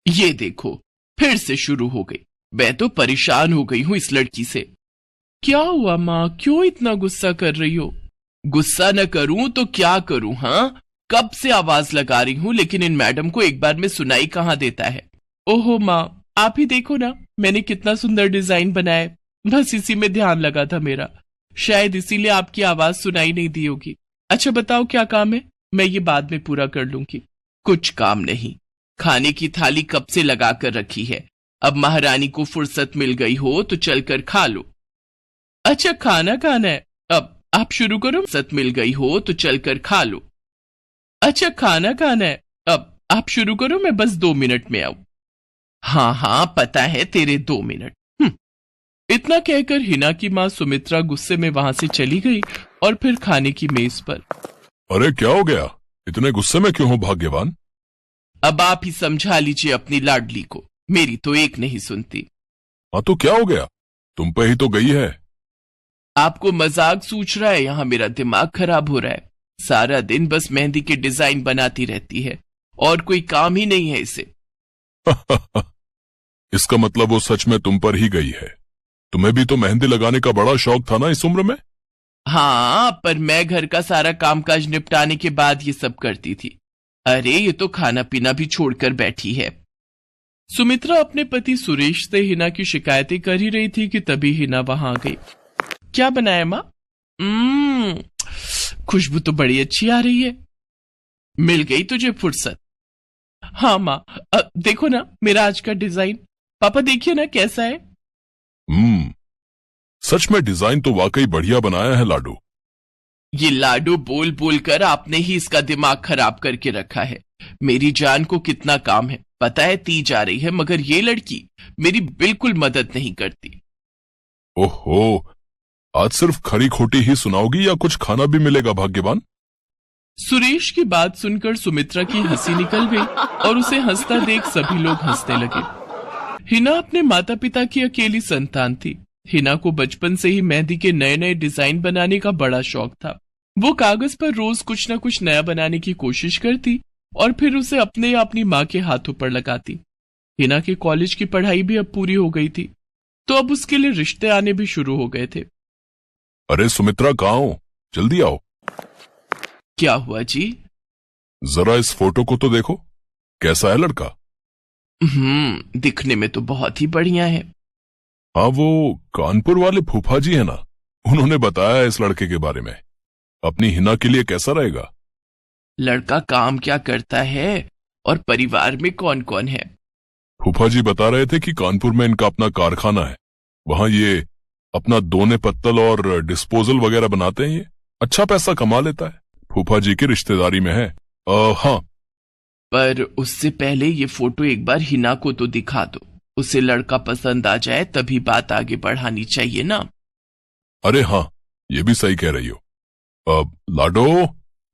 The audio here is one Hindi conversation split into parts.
ये देखो, फिर से शुरू हो गई। मैं तो परेशान हो गई हूँ इस लड़की से। क्या हुआ माँ, क्यों इतना गुस्सा कर रही हो? गुस्सा न करूं तो क्या करूं? हाँ, कब से आवाज लगा रही हूं, लेकिन इन मैडम को एक बार में सुनाई कहाँ देता है। ओहो माँ, आप ही देखो ना, मैंने कितना सुंदर डिजाइन बनाया है। बस इसी में ध्यान लगा था मेरा, शायद इसीलिए आपकी आवाज सुनाई नहीं दी होगी। अच्छा बताओ क्या काम है, मैं ये बाद में पूरा कर लूंगी। कुछ काम नहीं, खाने की थाली कब से लगा कर रखी है। अब महारानी को फुर्सत मिल गई हो तो चलकर खा लो। अच्छा खाना खाना है, अब आप शुरू करो। फुर्सत मिल गई हो तो चलकर खा लो। अच्छा खाना खाना है, अब आप शुरू करो, मैं बस 2 मिनट में आऊं। हाँ हाँ पता है तेरे 2 मिनट। इतना कहकर हिना की माँ सुमित्रा गुस्से में वहां से चली गई और फिर खाने की मेज पर। अरे क्या हो गया, इतने गुस्से में क्यों हो भाग्यवान? अब आप ही समझा लीजिए अपनी लाडली को, मेरी तो एक नहीं सुनती। हाँ तो क्या हो गया, तुम पे ही तो गई है। आपको मजाक सूझ रहा है? यहाँ मेरा दिमाग खराब हो रहा है। सारा दिन बस मेहंदी के डिजाइन बनाती रहती है और कोई काम ही नहीं है इसे। इसका मतलब वो सच में तुम पर ही गई है। तुम्हें भी तो मेहंदी लगाने का बड़ा शौक था ना इस उम्र में? हाँ, पर मैं घर का सारा कामकाज निपटाने के बाद ये सब करती थी। अरे ये तो खाना पीना भी छोड़कर बैठी है। सुमित्रा अपने पति सुरेश से हिना की शिकायतें कर ही रही थी कि तभी हिना वहां आ गई। क्या बनाया माँ? खुशबू तो बड़ी अच्छी आ रही है। मिल गई तुझे फुर्सत? हाँ माँ, देखो ना मेरा आज का डिजाइन। पापा देखिए ना कैसा है। सच में डिजाइन तो वाकई बढ़िया बनाया है लाडू। ये लाडू बोल बोल कर आपने ही इसका दिमाग खराब करके रखा है। मेरी जान को कितना काम है पता है, ती जा रही है, मगर ये लड़की मेरी बिल्कुल मदद नहीं करती। ओहो, आज सिर्फ खरी खोटी ही सुनाओगी या कुछ खाना भी मिलेगा भाग्यवान? सुरेश की बात सुनकर सुमित्रा की हंसी निकल गई और उसे हंसता देख सभी लोग हंसने लगे। हिना अपने माता पिता की अकेली संतान थी। हिना को बचपन से ही मेहंदी के नए नए डिजाइन बनाने का बड़ा शौक था। वो कागज पर रोज कुछ न कुछ नया बनाने की कोशिश करती और फिर उसे अपने या अपनी माँ के हाथों पर लगाती। हिना के कॉलेज की पढ़ाई भी अब पूरी हो गई थी, तो अब उसके लिए रिश्ते आने भी शुरू हो गए थे। अरे सुमित्रा कहाँ हो, जल्दी आओ। क्या हुआ जी? जरा इस फोटो को तो देखो, कैसा है लड़का? दिखने में तो बहुत ही बढ़िया है। हाँ, वो कानपुर वाले फूफा जी है ना, उन्होंने बताया इस लड़के के बारे में। अपनी हिना के लिए कैसा रहेगा? लड़का काम क्या करता है और परिवार में कौन कौन है? फूफा जी बता रहे थे कि कानपुर में इनका अपना कारखाना है, वहां ये अपना दोने पत्तल और डिस्पोजल वगैरह बनाते हैं। ये अच्छा पैसा कमा लेता है, फूफा जी की रिश्तेदारी में है। हाँ, पर उससे पहले ये फोटो एक बार हिना को तो दिखा दो, उसे लड़का पसंद आ जाए तभी बात आगे बढ़ानी चाहिए ना। अरे हाँ, ये भी सही कह रही हो। लाडो,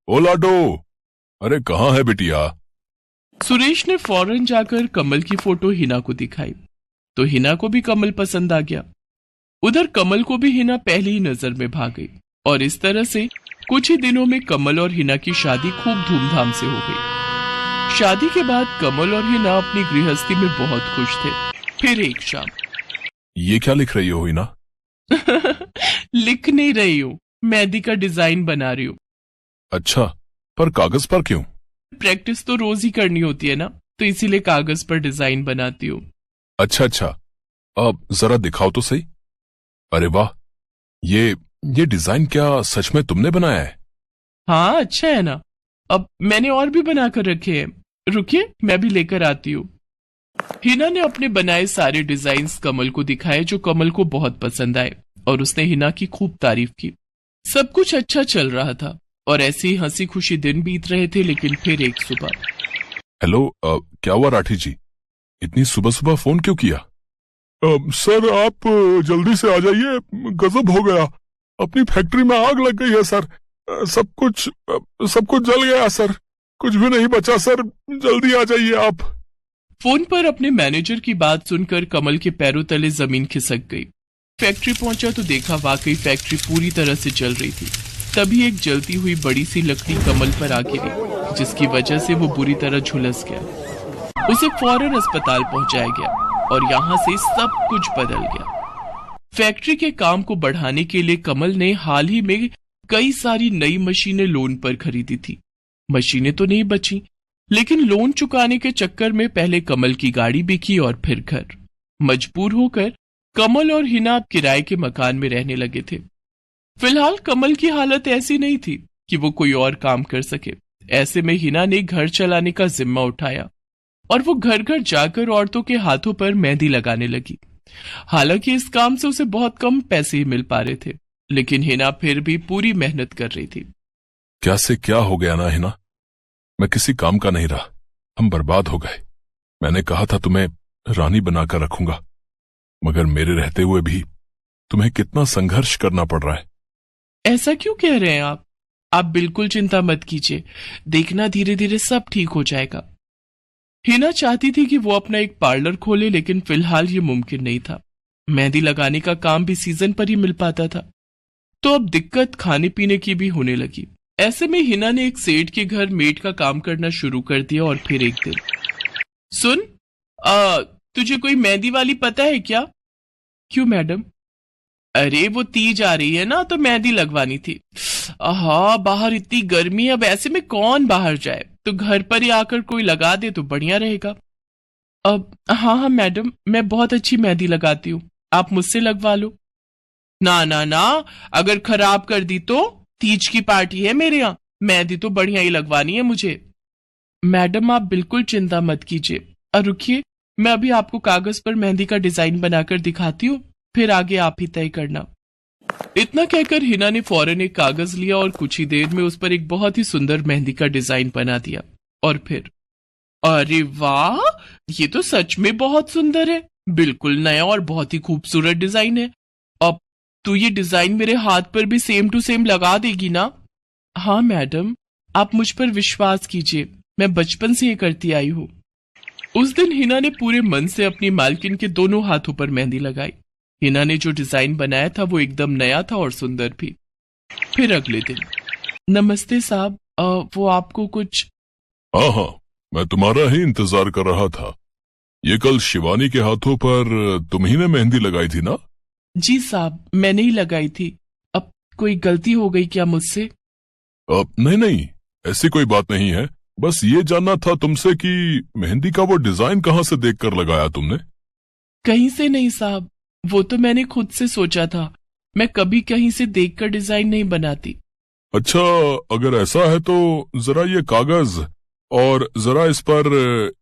ओ लाडो, अरे कहाँ है बिटिया? सुरेश ने फौरन जाकर कमल की फोटो हिना को दिखाई तो हिना को भी कमल पसंद आ गया। उधर कमल को भी हिना पहली ही नजर में भाग गई और इस तरह से कुछ ही दिनों में कमल और हिना की शादी खूब धूमधाम से हो गई। शादी के बाद कमल और हिना अपनी गृहस्थी में बहुत खुश थे। फिर एक शाम। ये क्या लिख रही हो हिना? लिख नहीं रही हूँ, मेहंदी का डिजाइन बना रही हूँ। अच्छा, पर कागज पर क्यों? प्रैक्टिस तो रोज ही करनी होती है ना, तो इसीलिए कागज पर डिजाइन बनाती हूँ। अच्छा अच्छा, अब जरा दिखाओ तो सही। अरे वाह, ये डिजाइन क्या सच में तुमने बनाया है? हाँ अच्छा है ना, अब मैंने और भी बनाकर रखे हैं, रुकिए मैं भी लेकर आती हूँ। हिना ने अपने बनाए सारे डिजाइन्स कमल को दिखाए, जो कमल को बहुत पसंद आए और उसने हिना की खूब तारीफ की। सब कुछ अच्छा चल रहा था और ऐसे ही हंसी खुशी दिन बीत रहे थे। लेकिन फिर एक सुबह। हेलो, क्या हुआ राठी जी, इतनी सुबह सुबह फोन क्यों किया? सर आप जल्दी से आ जाइए, गजब हो गया, अपनी फैक्ट्री में आग लग गई है सर। सब कुछ जल गया सर, कुछ भी नहीं बचा सर, जल्दी आ जाइए आप। फोन पर अपने मैनेजर की बात सुनकर कमल के पैरों तले जमीन खिसक गई। फैक्ट्री पहुंचा तो देखा वाकई फैक्ट्री पूरी तरह से जल रही थी। तभी एक जलती हुई बड़ी सी लकड़ी कमल पर आ गिरी, जिसकी वजह से वो बुरी तरह झुलस गया। उसे फौरन अस्पताल पहुंचाया गया और यहाँ से सब कुछ बदल गया। फैक्ट्री के काम को बढ़ाने के लिए कमल ने हाल ही में कई सारी नई मशीनें लोन पर खरीदी थी। मशीनें तो नहीं बची, लेकिन लोन चुकाने के चक्कर में पहले कमल की गाड़ी बिकी और फिर घर। मजबूर होकर कमल और हिना अब किराए के मकान में रहने लगे थे। फिलहाल कमल की हालत ऐसी नहीं थी कि वो कोई और काम कर सके। ऐसे में हिना ने घर चलाने का जिम्मा उठाया और वो घर घर जाकर औरतों के हाथों पर मेहंदी लगाने लगी। हालांकि इस काम से उसे बहुत कम पैसे ही मिल पा रहे थे, लेकिन हिना फिर भी पूरी मेहनत कर रही थी। क्या से क्या हो गया ना हिना, मैं किसी काम का नहीं रहा, हम बर्बाद हो गए। मैंने कहा था तुम्हें रानी बनाकर रखूंगा, मगर मेरे रहते हुए भी तुम्हें कितना संघर्ष करना पड़ रहा है। ऐसा क्यों कह रहे हैं आप बिल्कुल चिंता मत कीजिए, देखना धीरे धीरे सब ठीक हो जाएगा। हिना चाहती थी कि वो अपना एक पार्लर खोले, लेकिन फिलहाल ये मुमकिन नहीं था। मेहंदी लगाने का काम भी सीजन पर ही मिल पाता था, तो अब दिक्कत खाने पीने की भी होने लगी। ऐसे में हिना ने एक सेठ के घर मेड का काम करना शुरू कर दिया और फिर एक दिन, सुन, तुझे कोई मेहंदी वाली पता है क्या? क्यों मैडम? अरे वो तीज आ रही है ना, तो मेहंदी लगवानी थी। बाहर इतनी गर्मी है, अब ऐसे में कौन बाहर जाए, तो घर पर ही आकर कोई लगा दे तो बढ़िया रहेगा। अब हाँ मैडम, मैं बहुत अच्छी मेहंदी लगाती हूँ, आप मुझसे लगवा लो। ना ना ना, अगर खराब कर दी तो? तीज की पार्टी है मेरे यहाँ, मेहंदी तो बढ़िया ही लगवानी है मुझे। मैडम आप बिल्कुल चिंता मत कीजिए, और रुकिए, मैं अभी आपको कागज पर मेहंदी का डिजाइन बनाकर दिखाती हूँ, फिर आगे आप ही तय करना। इतना कहकर हिना ने फौरन एक कागज लिया और कुछ ही देर में उस पर एक बहुत ही सुंदर मेहंदी का डिजाइन बना दिया। और फिर, अरे वाह, ये तो सच में बहुत सुंदर है, बिल्कुल नया और बहुत ही खूबसूरत डिजाइन है। अब तू ये डिजाइन मेरे हाथ पर भी सेम टू सेम लगा देगी ना? हाँ मैडम, आप मुझ पर विश्वास कीजिए, मैं बचपन से ये करती आई हूँ। उस दिन हिना ने पूरे मन से अपनी मालकिन के दोनों हाथों पर मेहंदी लगाई। हिना ने जो डिजाइन बनाया था वो एकदम नया था और सुंदर भी। फिर अगले दिन, नमस्ते साहब, वो आपको कुछ? हाँ, मैं तुम्हारा ही इंतजार कर रहा था। ये कल शिवानी के हाथों पर तुम ही ने मेहंदी लगाई थी ना? जी साहब, मैंने ही लगाई थी। अब कोई गलती हो गई क्या मुझसे? नहीं, ऐसी कोई बात नहीं है। बस ये जानना था तुमसे कि मेहंदी का वो डिजाइन कहाँ से देखकर लगाया तुमने? कहीं से नहीं साहब, वो तो मैंने खुद से सोचा था, मैं कभी कहीं से देखकर डिजाइन नहीं बनाती। अच्छा, अगर ऐसा है तो जरा ये कागज और जरा इस पर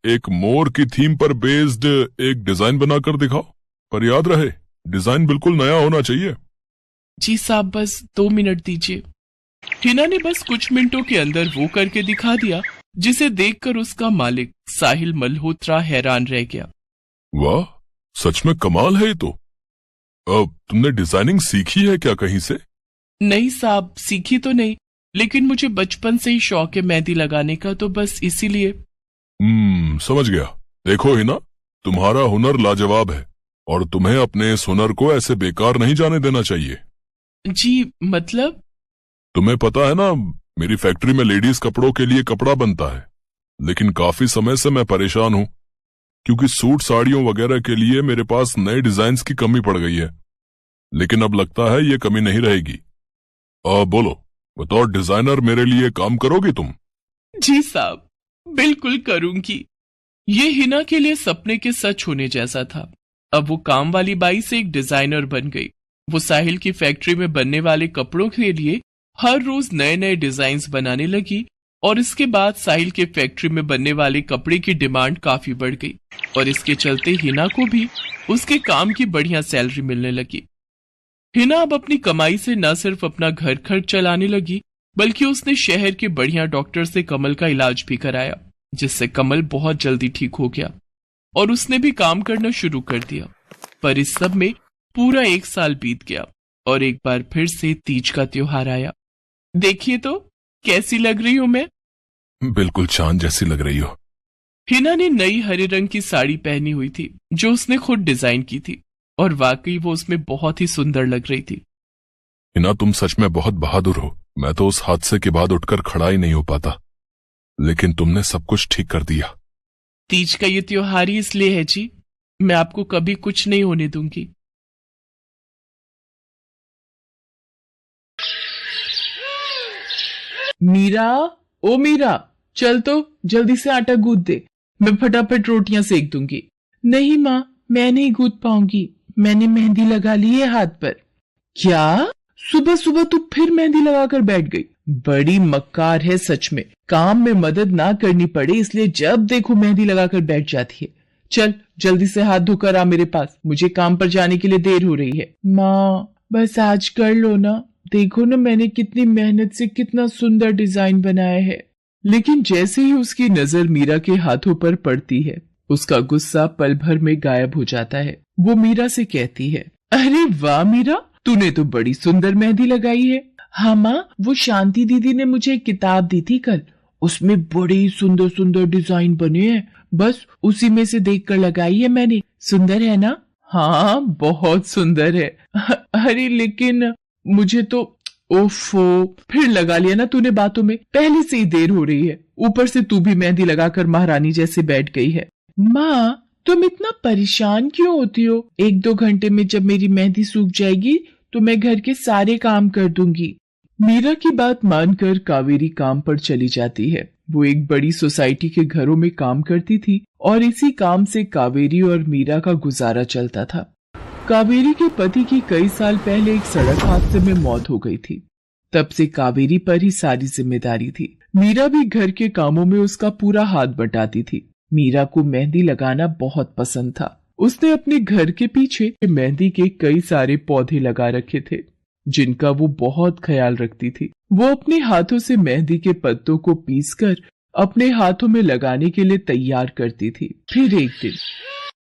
एक मोर की थीम पर बेस्ड एक डिजाइन बनाकर दिखाओ, पर याद रहे डिजाइन बिल्कुल नया होना चाहिए। जी साहब, बस 2 मिनट दीजिए। हिना ने बस कुछ मिनटों के अंदर वो करके दिखा दिया, जिसे देखकर उसका मालिक साहिल मल्होत्रा हैरान रह गया। वाह, सच में कमाल है ये तो। अब तुमने डिजाइनिंग सीखी है क्या कहीं से? नहीं साहब, सीखी तो नहीं, लेकिन मुझे बचपन से ही शौक है मेहंदी लगाने का, तो बस इसीलिए। समझ गया। देखो हिना, तुम्हारा हुनर लाजवाब है और तुम्हें अपने इस हुनर को ऐसे बेकार नहीं जाने देना चाहिए। जी मतलब? तुम्हें पता है ना, मेरी फैक्ट्री में लेडीज कपड़ों के लिए कपड़ा बनता है, लेकिन काफी समय से मैं परेशान हूँ क्योंकि सूट साड़ियों वगैरह के लिए मेरे पास नए डिजाइन्स की कमी पड़ गई है। लेकिन अब लगता है ये कमी नहीं रहेगी। बोलो, बतौर डिजाइनर मेरे लिए काम करोगी तुम? जी साहब, बिल्कुल करूंगी। ये हिना के लिए सपने के सच होने जैसा था। अब वो काम वाली बाई से एक डिजाइनर बन गई। वो साहिल की फैक्ट्री में बनने वाले कपड़ों के लिए हर रोज नए नए डिजाइन्स बनाने लगी और इसके बाद साहिल के फैक्ट्री में बनने वाले कपड़े की डिमांड काफी बढ़ गई और इसके चलते हिना को भी उसके काम की बढ़िया सैलरी मिलने लगी। हिना अब अपनी कमाई से न सिर्फ अपना घर खर्च चलाने लगी, बल्कि उसने शहर के बढ़िया डॉक्टर से कमल का इलाज भी कराया, जिससे कमल बहुत जल्दी ठीक हो गया और उसने भी काम करना शुरू कर दिया। पर इस सब में पूरा 1 साल बीत गया और एक बार फिर से तीज का त्योहार आया। देखिए तो कैसी लग रही हूं मैं? बिल्कुल चांद जैसी लग रही हो। हिना ने नई हरे रंग की साड़ी पहनी हुई थी जो उसने खुद डिजाइन की थी और वाकई वो उसमें बहुत ही सुंदर लग रही थी। हिना, तुम सच में बहुत बहादुर हो। मैं तो उस हादसे के बाद उठकर खड़ा ही नहीं हो पाता, लेकिन तुमने सब कुछ ठीक कर दिया। तीज का ये त्योहार ही इसलिए है जी, मैं आपको कभी कुछ नहीं होने दूंगी। मीरा, ओ मीरा, चल तो जल्दी से आटा गूंथ दे, मैं फटाफट रोटियां सेक दूंगी। नहीं माँ, मैं नहीं गूंथ पाऊंगी, मैंने मेहंदी लगा ली है हाथ पर। क्या? सुबह सुबह तू फिर मेहंदी लगाकर बैठ गई? बड़ी मक्कार है सच में, काम में मदद ना करनी पड़े इसलिए जब देखो मेहंदी लगाकर बैठ जाती है। चल जल्दी से हाथ धोकर आ मेरे पास, मुझे काम पर जाने के लिए देर हो रही है। माँ बस आज कर लो ना, देखो ना मैंने कितनी मेहनत से कितना सुंदर डिजाइन बनाया है। लेकिन जैसे ही उसकी नजर मीरा के हाथों पर पड़ती है, उसका गुस्सा पल भर में गायब हो जाता है। वो मीरा से कहती है, अरे वाह मीरा, तूने तो बड़ी सुंदर मेहंदी लगाई है। हाँ माँ, वो शांति दीदी ने मुझे एक किताब दी थी कल, उसमें बड़े सुंदर सुंदर डिजाइन बने हैं, बस उसी में से देखकर लगाई है मैंने। सुंदर है ना? हाँ बहुत सुंदर है। अरे लेकिन मुझे तो, ओफो, फिर लगा लिया ना तूने बातों में, पहले से ही देर हो रही है, ऊपर से तू भी मेहंदी लगाकर महारानी जैसे बैठ गई है। माँ तुम इतना परेशान क्यों होती हो? 1-2 घंटे में जब मेरी मेहंदी सूख जाएगी तो मैं घर के सारे काम कर दूंगी। मीरा की बात मानकर कावेरी काम पर चली जाती है। वो एक बड़ी सोसाइटी के घरों में काम करती थी और इसी काम से कावेरी और मीरा का गुजारा चलता था। कावेरी के पति की कई साल पहले एक सड़क हादसे में मौत हो गई थी। तब से कावेरी पर ही सारी जिम्मेदारी थी। मीरा भी घर के कामों में उसका पूरा हाथ बटाती थी। मीरा को मेहंदी लगाना बहुत पसंद था। उसने अपने घर के पीछे मेहंदी के कई सारे पौधे लगा रखे थे, जिनका वो बहुत ख्याल रखती थी। वो अपने हाथों से मेहंदी के पत्तों को पीसकर अपने हाथों में लगाने के लिए तैयार करती थी। फिर एक दिन,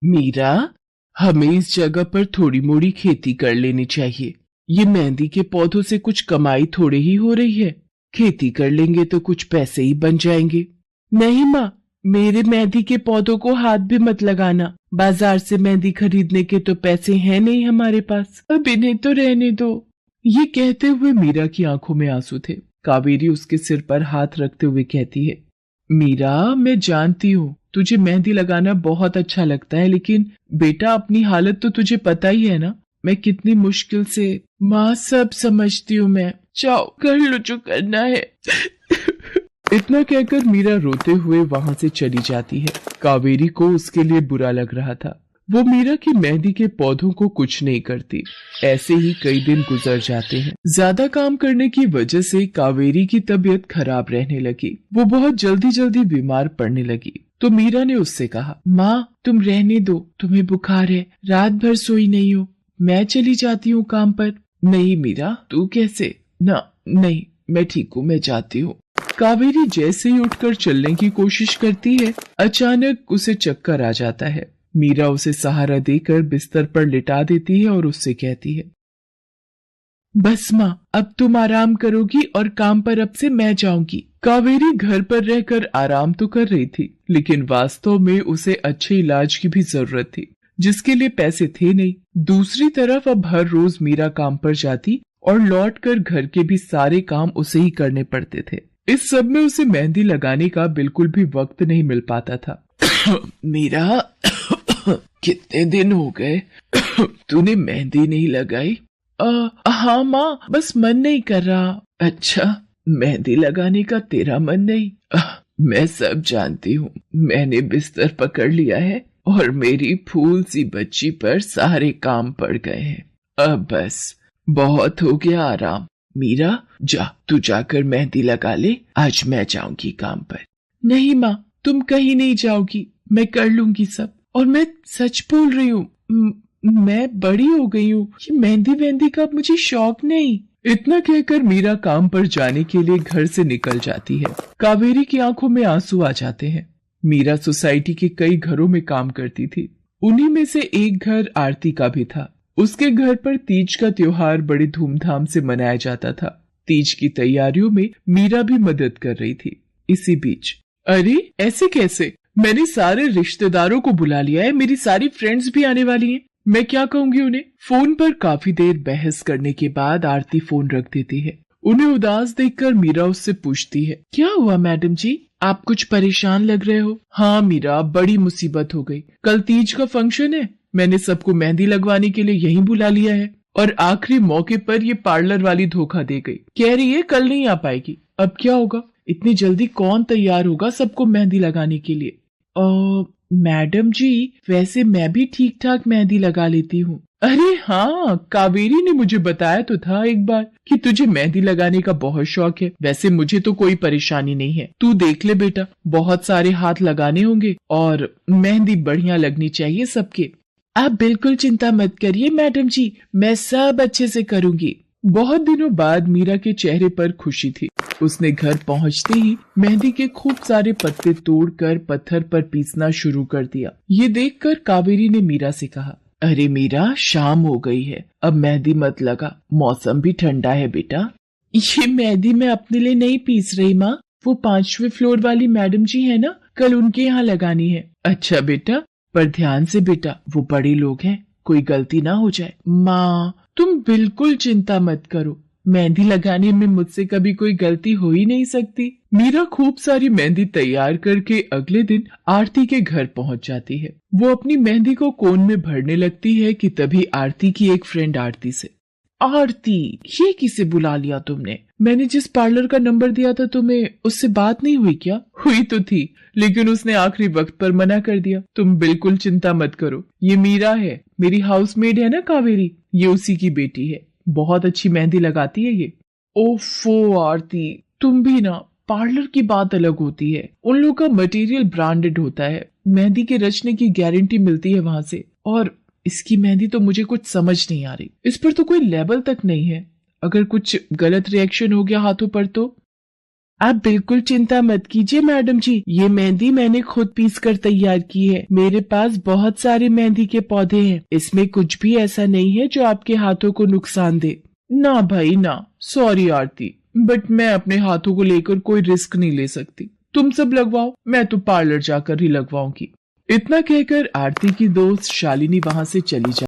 मीरा, हमें इस जगह पर थोड़ी मोड़ी खेती कर लेनी चाहिए। ये मेहंदी के पौधों से कुछ कमाई थोड़ी ही हो रही है, खेती कर लेंगे तो कुछ पैसे ही बन जाएंगे। नहीं माँ, मेरे मेहंदी के पौधों को हाथ भी मत लगाना, बाजार से मेहंदी खरीदने के तो पैसे हैं नहीं हमारे पास, अब इन्हें तो रहने दो। ये कहते हुए मीरा की आंखों में आंसू थे। कावेरी उसके सिर पर हाथ रखते हुए कहती है, मीरा मैं जानती हूँ तुझे मेहंदी लगाना बहुत अच्छा लगता है, लेकिन बेटा अपनी हालत तो तुझे पता ही है ना, मैं कितनी मुश्किल से। माँ सब समझती हूँ मैं, जाओ कर लो जो करना है। इतना कहकर मीरा रोते हुए वहाँ से चली जाती है। कावेरी को उसके लिए बुरा लग रहा था। वो मीरा की मेहंदी के पौधों को कुछ नहीं करती। ऐसे ही कई दिन गुजर जाते हैं। ज्यादा काम करने की वजह से कावेरी की तबीयत खराब रहने लगी। वो बहुत जल्दी जल्दी बीमार पड़ने लगी। तो मीरा ने उससे कहा, माँ तुम रहने दो, तुम्हें बुखार है, रात भर सोई नहीं हो, मैं चली जाती हूँ काम पर। नहीं मीरा, तू कैसे? ना नहीं, मैं ठीक हूँ, मैं जाती हूँ। कावेरी जैसे ही उठकर चलने की कोशिश करती है, अचानक उसे चक्कर आ जाता है। मीरा उसे सहारा देकर बिस्तर पर लिटा देती है और उससे कहती है, बस माँ अब तुम आराम करोगी और काम पर अब से मैं जाऊंगी। कावेरी घर पर रहकर आराम तो कर रही थी, लेकिन वास्तव में उसे अच्छे इलाज की भी जरूरत थी, जिसके लिए पैसे थे नहीं। दूसरी तरफ अब हर रोज मीरा काम पर जाती और लौटकर घर के भी सारे काम उसे ही करने पड़ते थे। इस सब में उसे मेहंदी लगाने का बिल्कुल भी वक्त नहीं मिल पाता था। मीरा, कितने दिन हो गए तूने मेहंदी नहीं लगाई? हाँ माँ, बस मन नहीं कर रहा। अच्छा, मेहंदी लगाने का तेरा मन नहीं? मैं सब जानती हूँ, मैंने बिस्तर पकड़ लिया है और मेरी फूल सी बच्ची पर सारे काम पड़ गए हैं। अब बस बहुत हो गया आराम। मीरा जा, तू जाकर मेहंदी लगा ले, आज मैं जाऊंगी काम पर। नहीं माँ, तुम कहीं नहीं जाओगी, मैं कर लूंगी सब, और मैं सच बोल रही हूँ, मैं बड़ी हो गई हूँ, ये मेहंदी वेहंदी का मुझे शौक नहीं। इतना कहकर मीरा काम पर जाने के लिए घर से निकल जाती है। कावेरी की आंखों में आंसू आ जाते हैं। मीरा सोसाइटी के कई घरों में काम करती थी। उन्हीं में से एक घर आरती का भी था। उसके घर पर तीज का त्योहार बड़े धूमधाम से मनाया जाता था। तीज की तैयारियों में मीरा भी मदद कर रही थी। इसी बीच, अरे ऐसे कैसे? मैंने सारे रिश्तेदारों को बुला लिया है, मेरी सारी फ्रेंड्स भी आने वाली हैं। मैं क्या कहूंगी उन्हें? फोन पर काफी देर बहस करने के बाद आरती फोन रख देती है। उन्हें उदास देखकर मीरा उससे पूछती है, क्या हुआ मैडम जी, आप कुछ परेशान लग रहे हो। हाँ मीरा, बड़ी मुसीबत हो गई। कल तीज का फंक्शन है, मैंने सबको मेहंदी लगवाने के लिए यहीं बुला लिया है और आखिरी मौके पर ये पार्लर वाली धोखा दे गई। कह रही है कल नहीं आ पाएगी। अब क्या होगा, इतनी जल्दी कौन तैयार होगा सबको मेहंदी लगाने के लिए। मैडम जी, वैसे मैं भी ठीक ठाक मेहंदी लगा लेती हूँ। अरे हाँ, कावेरी ने मुझे बताया तो था एक बार कि तुझे मेहंदी लगाने का बहुत शौक है। वैसे मुझे तो कोई परेशानी नहीं है, तू देख ले बेटा, बहुत सारे हाथ लगाने होंगे और मेहंदी बढ़िया लगनी चाहिए सबके। आप बिल्कुल चिंता मत करिए मैडम जी, मैं सब अच्छे से करूंगी। बहुत दिनों बाद मीरा के चेहरे पर खुशी थी। उसने घर पहुंचते ही मेहंदी के खूब सारे पत्ते तोड़कर पत्थर पर पीसना शुरू कर दिया। ये देखकर कावेरी ने मीरा से कहा, अरे मीरा, शाम हो गई है, अब मेहंदी मत लगा, मौसम भी ठंडा है बेटा। ये मेहंदी मैं अपने लिए नहीं पीस रही माँ, वो 5वें फ्लोर वाली मैडम जी है ना, कल उनके यहाँ लगानी है। अच्छा बेटा, पर ध्यान से बेटा, वो बड़े लोग हैं, कोई गलती ना हो जाए। माँ तुम बिल्कुल चिंता मत करो, मेहंदी लगाने में मुझसे कभी कोई गलती हो ही नहीं सकती। मीरा खूब सारी मेहंदी तैयार करके अगले दिन आरती के घर पहुंच जाती है। वो अपनी मेहंदी को कोन में भरने लगती है कि तभी आरती की एक फ्रेंड आरती से, आरती, ये किसे बुला लिया तुमने? मैंने जिस पार्लर का नंबर दिया था तुम्हें, उससे बात नहीं हुई क्या? हुई तो थी, लेकिन उसने आखिरी वक्त पर मना कर दिया। तुम बिल्कुल चिंता मत करो, ये मीरा है, मेरी हाउसमेड है ना कावेरी, ये उसी की बेटी है, बहुत अच्छी मेहंदी लगाती है ये। ओफो आरती, तुम भी ना, पार्लर की बात अलग होती है, उन लोगों का मटेरियल ब्रांडेड होता है, मेहंदी के रचने की गारंटी मिलती है वहां से, और इसकी मेहंदी तो मुझे कुछ समझ नहीं आ रही, इस पर तो कोई लेबल तक नहीं है, अगर कुछ गलत रिएक्शन हो गया हाथों पर तो। आप बिल्कुल चिंता मत कीजिए मैडम जी, ये मेहंदी मैंने खुद पीस कर तैयार की है, मेरे पास बहुत सारे मेहंदी के पौधे हैं, इसमें कुछ भी ऐसा नहीं है जो आपके हाथों को नुकसान दे। ना भाई ना, सॉरी आरती, बट मैं अपने हाथों को लेकर कोई रिस्क नहीं ले सकती, तुम सब लगवाओ, मैं तो पार्लर जाकर ही लगवाऊंगी। इतना कहकर आरती की दोस्त शालिनी वहां से चली जाती।